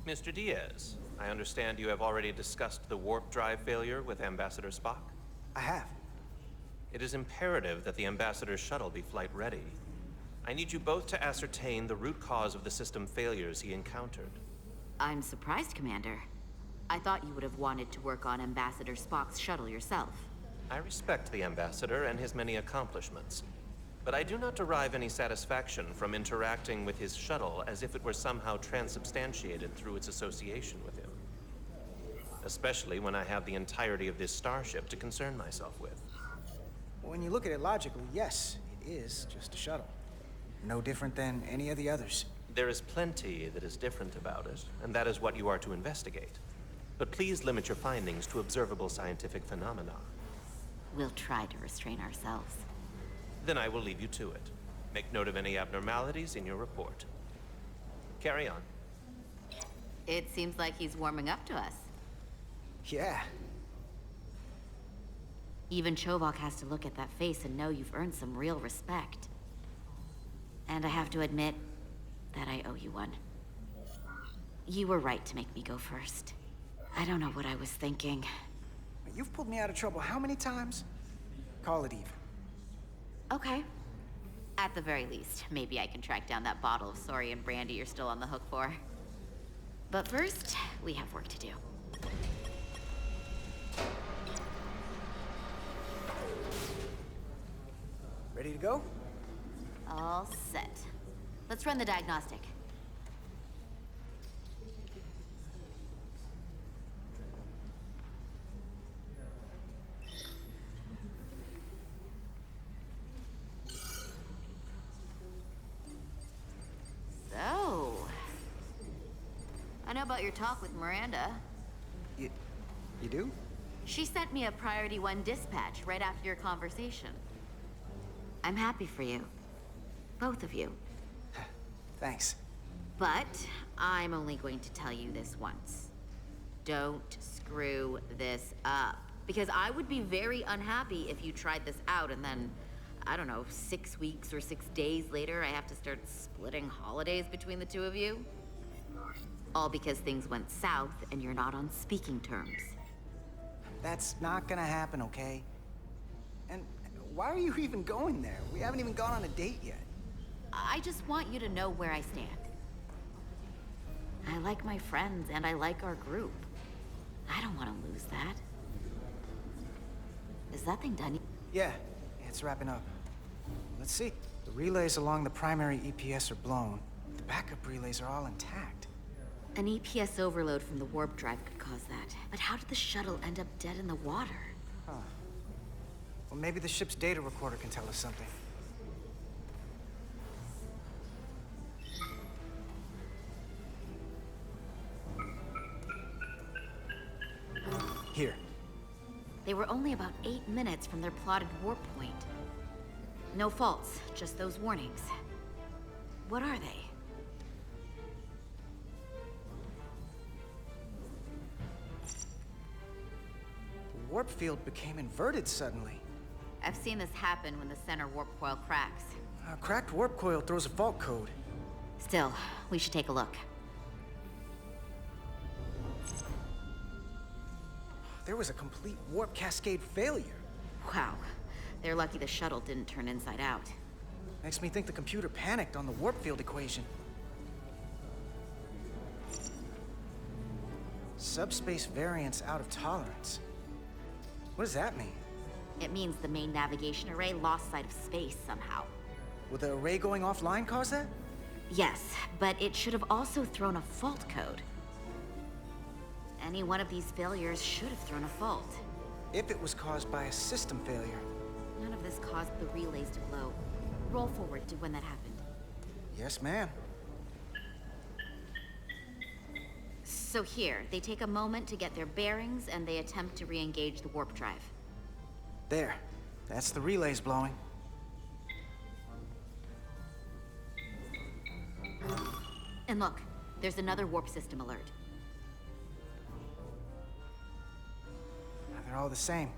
Mr. Diaz, I understand you have already discussed the warp drive failure with Ambassador Spock? I have. It is imperative that the Ambassador's shuttle be flight ready. I need you both to ascertain the root cause of the system failures he encountered. I'm surprised, Commander. I thought you would have wanted to work on Ambassador Spock's shuttle yourself. I respect the Ambassador and his many accomplishments, but I do not derive any satisfaction from interacting with his shuttle as if it were somehow transubstantiated through its association with him. Especially when I have the entirety of this starship to concern myself with. When you look at it logically, yes, it is just a shuttle. No different than any of the others. There is plenty that is different about it, and that is what you are to investigate. But please limit your findings to observable scientific phenomena. We'll try to restrain ourselves. Then I will leave you to it. Make note of any abnormalities in your report. Carry on. It seems like he's warming up to us. Yeah. Even Chovok has to look at that face and know you've earned some real respect. And I have to admit that I owe you one. You were right to make me go first. I don't know what I was thinking. You've pulled me out of trouble how many times? Call it even. Okay. At the very least, maybe I can track down that bottle of Saurian brandy you're still on the hook for. But first, we have work to do. Ready to go? All set. Let's run the diagnostic. So, I know about your talk with Miranda. You do? She sent me a Priority 1 dispatch right after your conversation. I'm happy for you. Both of you. Thanks. But I'm only going to tell you this once. Don't screw this up. Because I would be very unhappy if you tried this out and then, I don't know, 6 weeks or 6 days later, I have to start splitting holidays between the two of you. All because things went south and you're not on speaking terms. That's not gonna happen, okay? And why are you even going there? We haven't even gone on a date yet. I just want you to know where I stand. I like my friends and I like our group. I don't want to lose that. Is that thing done? Yeah, it's wrapping up. Let's see. The relays along the primary EPS are blown. The backup relays are all intact. An EPS overload from the warp drive could cause that. But how did the shuttle end up dead in the water? Huh. Well, maybe the ship's data recorder can tell us something. Here. They were only about 8 minutes from their plotted warp point. No faults, just those warnings. What are they? The warp field became inverted suddenly. I've seen this happen when the center warp coil cracks. A cracked warp coil throws a fault code. Still, we should take a look. There was a complete warp cascade failure. Wow. They're lucky the shuttle didn't turn inside out. Makes me think the computer panicked on the warp field equation. Subspace variance out of tolerance. What does that mean? It means the main navigation array lost sight of space somehow. Would the array going offline cause that? Yes, but it should have also thrown a fault code. Any one of these failures should have thrown a fault. If it was caused by a system failure. None of this caused the relays to blow. Roll forward to when that happened. Yes, ma'am. So here, they take a moment to get their bearings and they attempt to re-engage the warp drive. There. That's the relays blowing. And look, there's another warp system alert. They're all the same.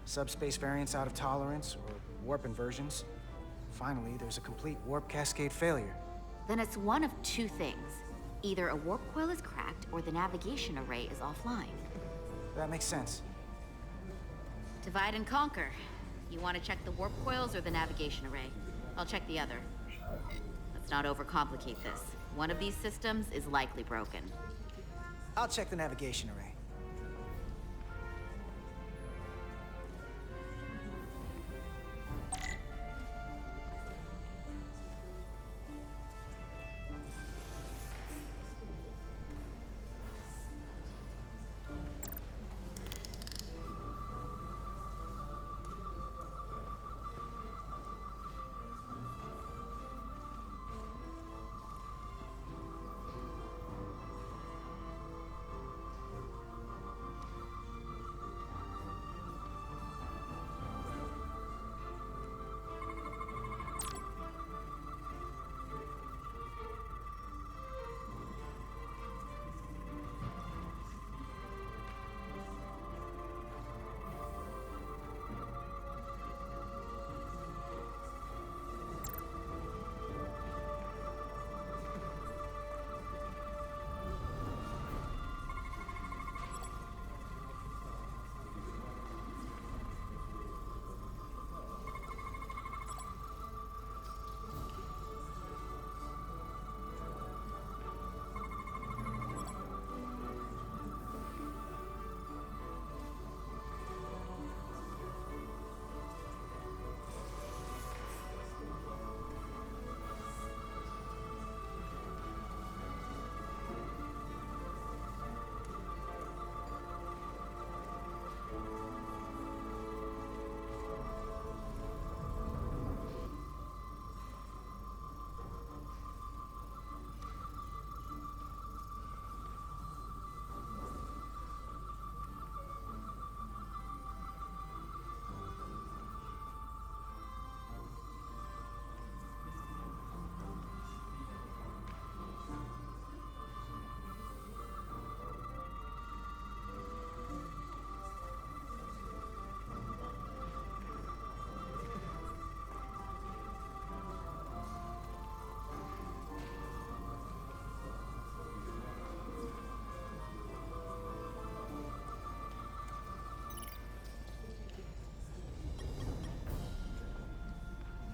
Subspace variance out of tolerance, or warp inversions. Finally, there's a complete warp cascade failure. Then it's one of two things. Either a warp coil is cracked or the navigation array is offline. That makes sense. Divide and conquer. You want to check the warp coils or the navigation array? I'll check the other. Let's not overcomplicate this. One of these systems is likely broken. I'll check the navigation array.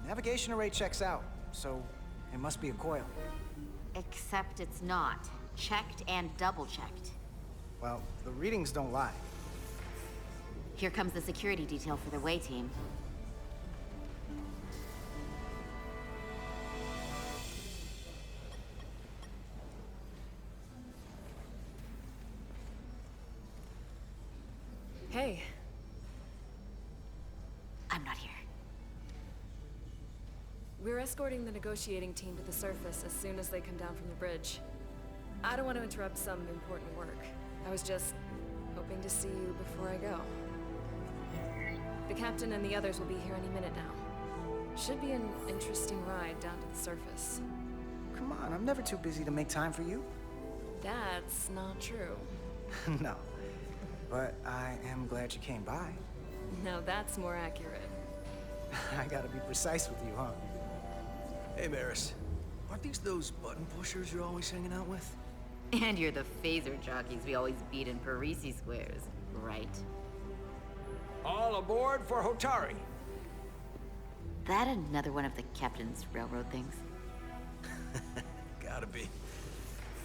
Navigation array checks out, so it must be a coil. Except it's not. Checked and double-checked. Well, the readings don't lie. Here comes the security detail for the way team. Hey. I'm not here. We're escorting the negotiating team to the surface as soon as they come down from the bridge. I don't want to interrupt some important work. I was just hoping to see you before I go. The captain and the others will be here any minute now. Should be an interesting ride down to the surface. Come on, I'm never too busy to make time for you. That's not true. No. But I am glad you came by. Now that's more accurate. I gotta be precise with you, huh? Hey, Maris. Aren't these those button pushers you're always hanging out with? And you're the phaser jockeys we always beat in Parisi squares, right? All aboard for Hotari. That another one of the captain's railroad things? Gotta be.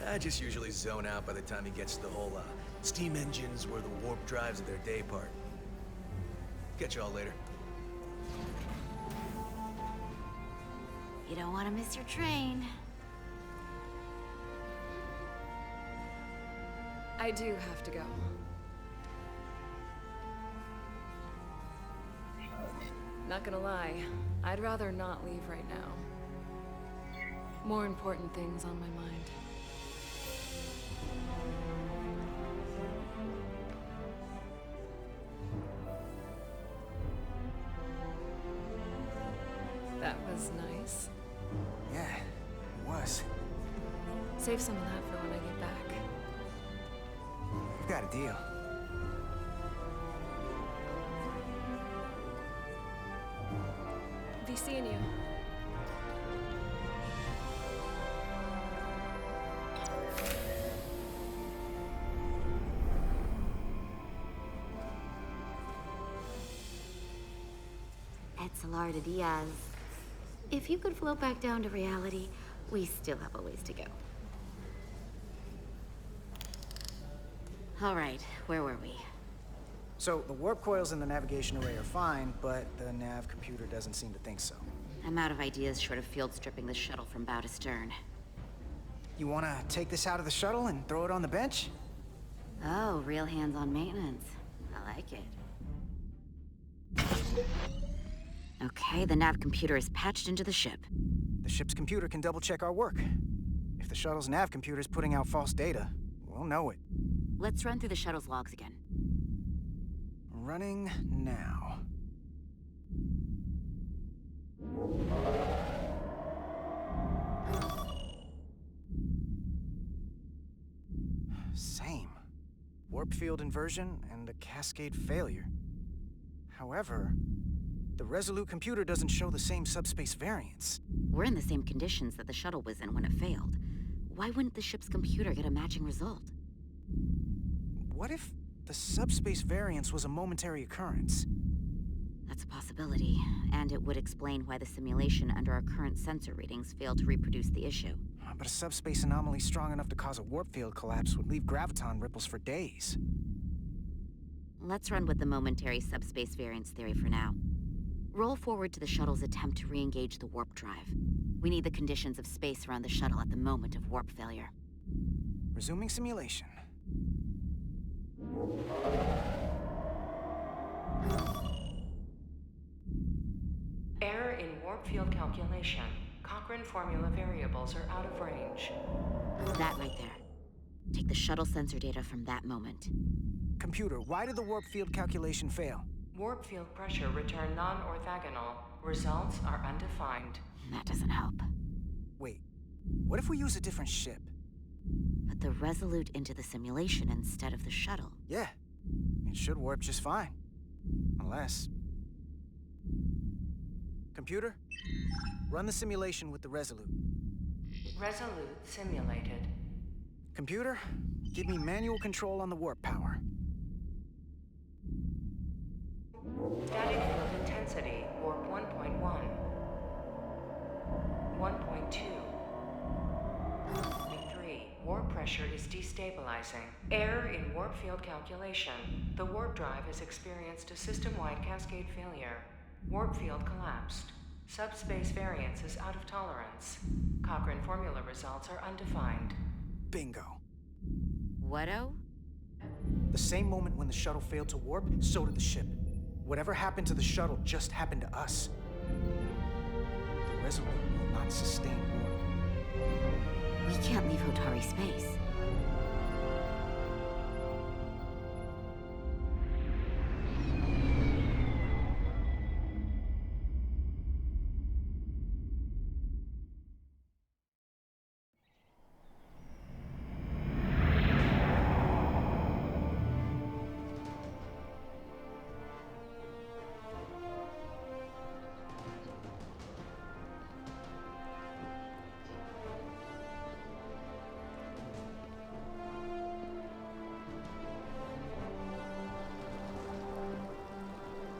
I just usually zone out by the time he gets to the whole, steam engines were the warp drives of their day part. Catch y'all later. You don't want to miss your train. I do have to go. Not gonna lie, I'd rather not leave right now. More important things on my mind. That was nice. Yeah, it was. Save some of that for when I get back. We've got a deal. Be seeing you. Salar de Diaz. If you could float back down to reality, we still have a ways to go. All right, where were we? So, the warp coils in the navigation array are fine, but the nav computer doesn't seem to think so. I'm out of ideas short of field stripping the shuttle from bow to stern. You wanna take this out of the shuttle and throw it on the bench? Oh, real hands-on maintenance. I like it. Okay, the nav computer is patched into the ship. The ship's computer can double-check our work. If the shuttle's nav computer is putting out false data, we'll know it. Let's run through the shuttle's logs again. Running now. Same. Warp field inversion and a cascade failure. However, the Resolute computer doesn't show the same subspace variance. We're in the same conditions that the shuttle was in when it failed. Why wouldn't the ship's computer get a matching result? What if the subspace variance was a momentary occurrence? That's a possibility, and it would explain why the simulation under our current sensor readings failed to reproduce the issue. But a subspace anomaly strong enough to cause a warp field collapse would leave graviton ripples for days. Let's run with the momentary subspace variance theory for now. Roll forward to the shuttle's attempt to re-engage the warp drive. We need the conditions of space around the shuttle at the moment of warp failure. Resuming simulation. Error in warp field calculation. Cochrane formula variables are out of range. That right there. Take the shuttle sensor data from that moment. Computer, why did the warp field calculation fail? Warp field pressure returned non-orthogonal. Results are undefined. That doesn't help. Wait, what if we use a different ship? Put the Resolute into the simulation instead of the shuttle. Yeah, it should warp just fine. Unless... Computer, run the simulation with the Resolute. Resolute simulated. Computer, give me manual control on the warp power. Static field intensity, warp 1.1. 1.2. 3. Warp pressure is destabilizing. Error in warp field calculation. The warp drive has experienced a system-wide cascade failure. Warp field collapsed. Subspace variance is out of tolerance. Cochrane formula results are undefined. Bingo. What-o? The same moment when the shuttle failed to warp, so did the ship. Whatever happened to the shuttle just happened to us. The Resolute will not sustain warp. We can't leave Hotari space.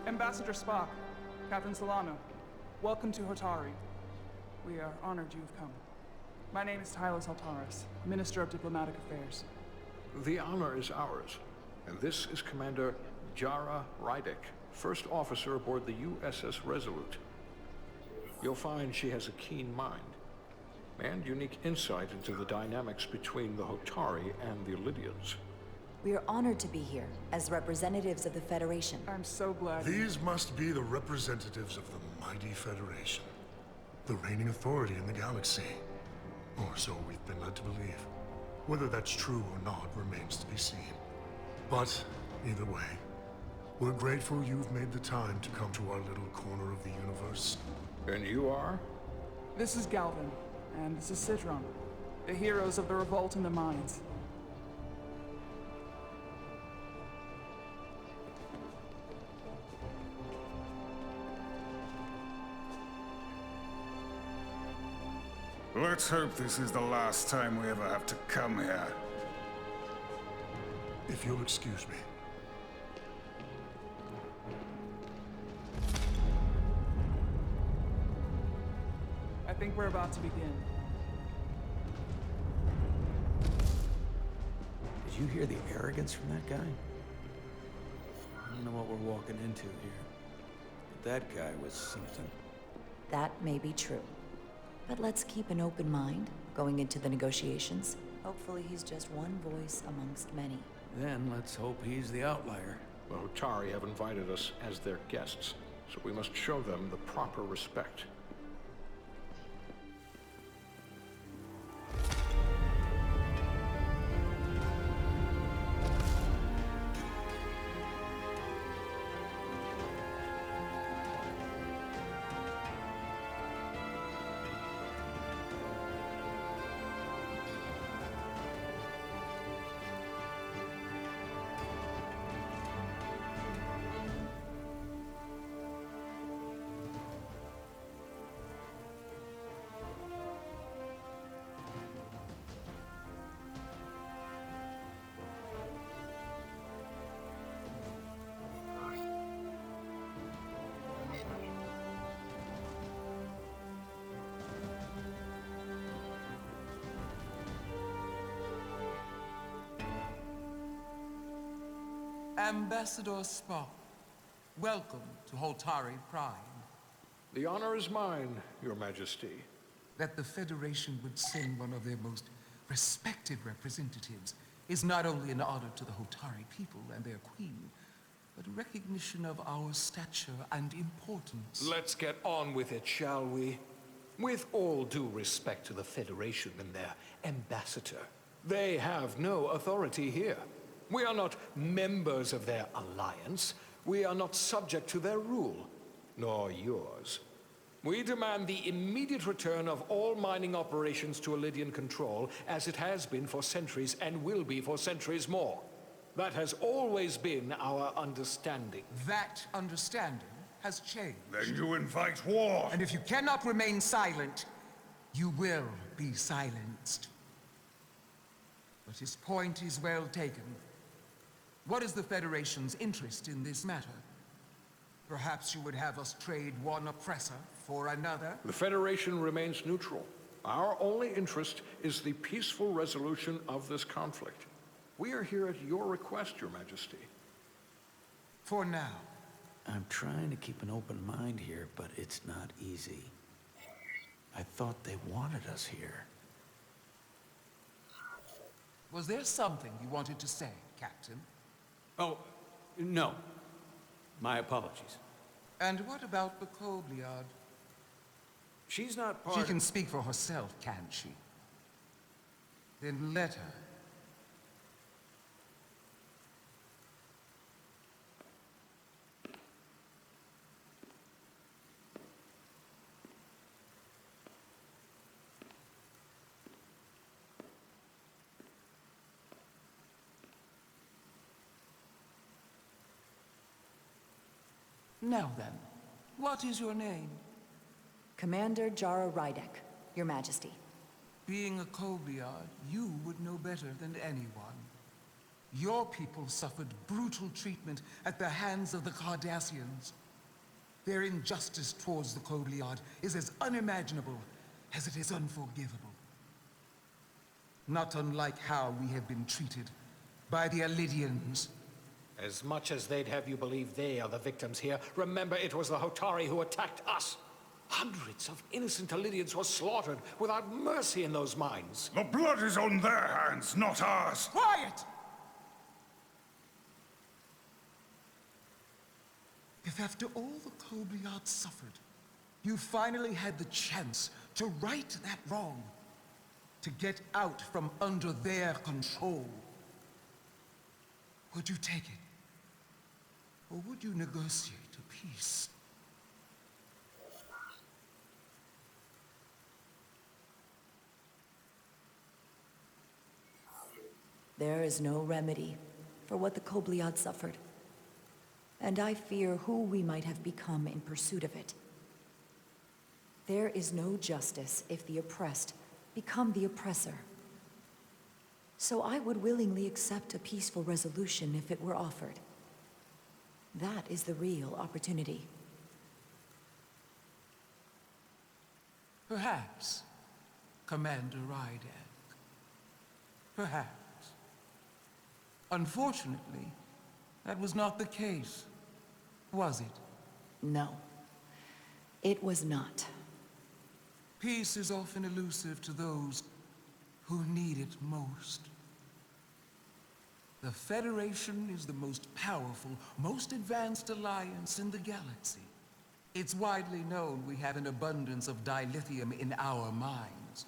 Ambassador Spock, Captain Solano, welcome to Hotari. We are honored you have come. My name is Tylos Altaris, Minister of Diplomatic Affairs. The honor is ours, and this is Commander Jara Rydick, first officer aboard the USS Resolute. You'll find she has a keen mind, and unique insight into the dynamics between the Hotari and the Lydians. We are honored to be here as representatives of the Federation. I'm so glad. These must be the representatives of the mighty Federation, the reigning authority in the galaxy. Or so we've been led to believe. Whether that's true or not remains to be seen. But either way, we're grateful you've made the time to come to our little corner of the universe. And you are? This is Galvin, and this is Sidron, the heroes of the revolt in the mines. Let's hope this is the last time we ever have to come here. If you'll excuse me. I think we're about to begin. Did you hear the arrogance from that guy? I don't know what we're walking into here, but that guy was something. That may be true. But let's keep an open mind going into the negotiations. Hopefully he's just one voice amongst many. Then let's hope he's the outlier. The Hotari have invited us as their guests, so we must show them the proper respect. Ambassador Spock, welcome to Hotari Prime. The honor is mine, Your Majesty. That the Federation would send one of their most respected representatives is not only an honor to the Hotari people and their queen, but a recognition of our stature and importance. Let's get on with it, shall we? With all due respect to the Federation and their ambassador, they have no authority here. We are not members of their alliance. We are not subject to their rule, nor yours. We demand the immediate return of all mining operations to Elydian control, as it has been for centuries and will be for centuries more. That has always been our understanding. That understanding has changed. Then you invite war. And if you cannot remain silent, you will be silenced. But his point is well taken. What is the Federation's interest in this matter? Perhaps you would have us trade one oppressor for another? The Federation remains neutral. Our only interest is the peaceful resolution of this conflict. We are here at your request, Your Majesty. For now. I'm trying to keep an open mind here, but it's not easy. I thought they wanted us here. Was there something you wanted to say, Captain? Oh, no. My apologies. And what about the Kobliad? She's not part She of... can speak for herself, can't she? Then let her. Now then, what is your name? Commander Jara Rydek, Your Majesty. Being a Kobliad, you would know better than anyone. Your people suffered brutal treatment at the hands of the Cardassians. Their injustice towards the Kobliad is as unimaginable as it is unforgivable. Not unlike how we have been treated by the Elydians. As much as they'd have you believe they are the victims here, remember it was the Hotari who attacked us. Hundreds of innocent Elydians were slaughtered without mercy in those mines. The blood is on their hands, not ours. Quiet! If after all the Kobliad suffered, you finally had the chance to right that wrong, to get out from under their control, would you take it? Or would you negotiate a peace? There is no remedy for what the Kobliad suffered. And I fear who we might have become in pursuit of it. There is no justice if the oppressed become the oppressor. So I would willingly accept a peaceful resolution if it were offered. That is the real opportunity. Perhaps Commander Rydak. Perhaps. Unfortunately, that was not the case, was it? No, it was not. Peace is often elusive to those who need it most. The Federation is the most powerful, most advanced alliance in the galaxy. It's widely known we have an abundance of dilithium in our mines.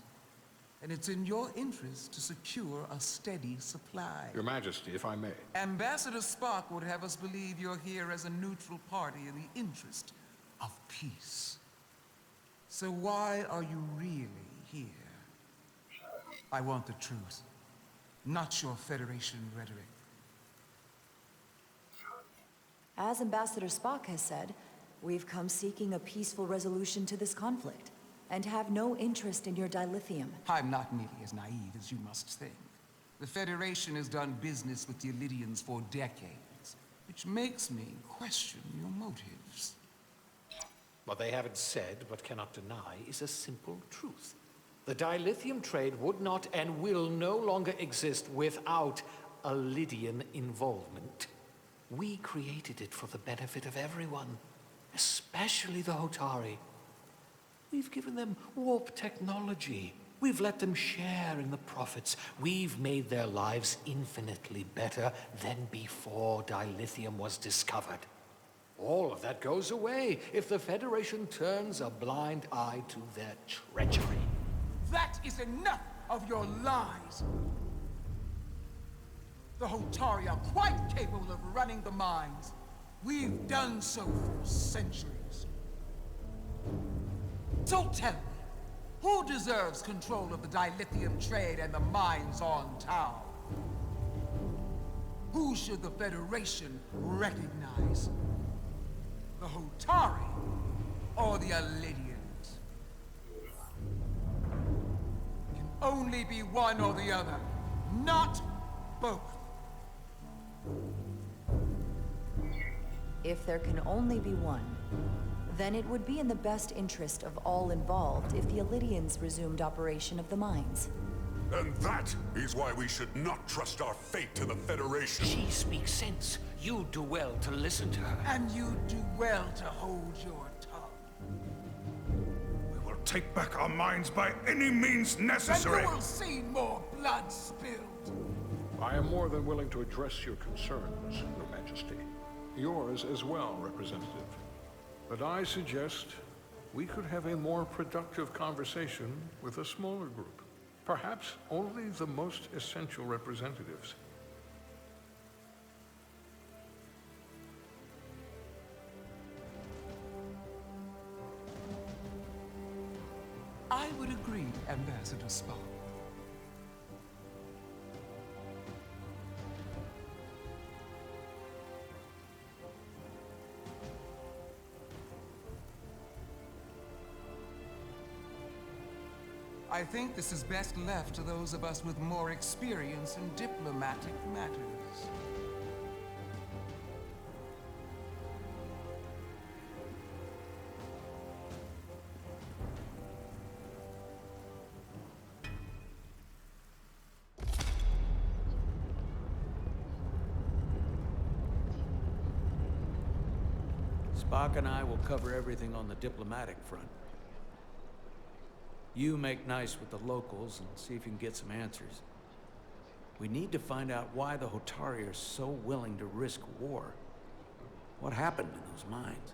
And it's in your interest to secure a steady supply. Your Majesty, if I may. Ambassador Spock would have us believe you're here as a neutral party in the interest of peace. So why are you really here? I want the truth, not your Federation rhetoric. As Ambassador Spock has said, we've come seeking a peaceful resolution to this conflict, and have no interest in your dilithium. I'm not nearly as naive as you must think. The Federation has done business with the Illydians for decades, which makes me question your motives. What they haven't said, but cannot deny, is a simple truth. The dilithium trade would not and will no longer exist without Illydian involvement. We created it for the benefit of everyone, especially the Hotari. We've given them warp technology. We've let them share in the profits. We've made their lives infinitely better than before dilithium was discovered. All of that goes away if the Federation turns a blind eye to their treachery. That is enough of your lies! The Hotari are quite capable of running the mines. We've done so for centuries. So tell me, who deserves control of the dilithium trade and the mines on Tau? Who should the Federation recognize? The Hotari or the Illydians? It can only be one or the other, not both. If there can only be one, then it would be in the best interest of all involved if the Illydians resumed operation of the mines. And that is why we should not trust our fate to the Federation. She speaks sense. You do well to listen to her. And you do well to hold your tongue. We will take back our minds by any means necessary. And you will see more blood spilled. I am more than willing to address your concerns, Your Majesty. Yours as well, Representative. But I suggest we could have a more productive conversation with a smaller group. Perhaps only the most essential representatives. I would agree, Ambassador Spock. I think this is best left to those of us with more experience in diplomatic matters. Spock and I will cover everything on the diplomatic front. You make nice with the locals and see if you can get some answers. We need to find out why the Hotari are so willing to risk war. What happened in those mines?